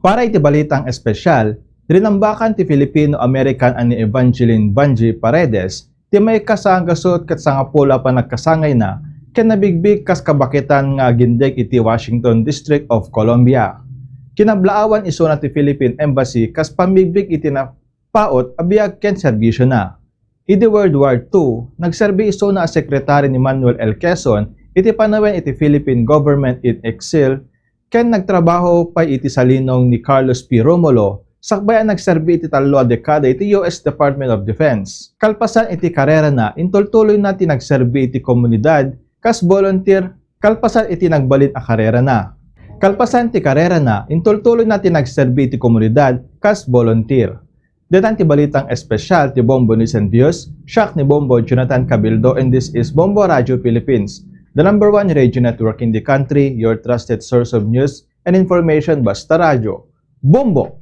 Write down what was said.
Para iti balitang espesyal, rinambakan ti Filipino-American ani Evangeline Vanji Paredes, ti may kasanggasot kat sangapula pa nagkasangay na, ken nabigbig kas kabakitan nga gindig iti Washington District of Columbia. Kinablaawan iso na ti Philippine Embassy kas pamigbig iti napaot abiyag ken serbisyo na. Iti World War II, nagserbi iso na sekretary ni Manuel L. Quezon iti panawen iti Philippine Government in Exile ken nagtrabaho pa iti salinong ni Carlos P. Romulo sakbayan nagserbi iti 3 dekada iti US Department of Defense. Kalpasan iti karera na intultuloy na ti nagserbi iti komunidad kas volunteer kalpasan iti nagbalin a karera na. Kalpasan ti karera na intultuloy na ti nagserbi iti komunidad kas volunteer. Detan ti balitang espesyal ti Bombo News and Views, siak ni Bombo Jonathan Cabildo, and this is Bombo Radio Philippines, the #1 radio network in the country, your trusted source of news and information. Basta Radio. Bombo!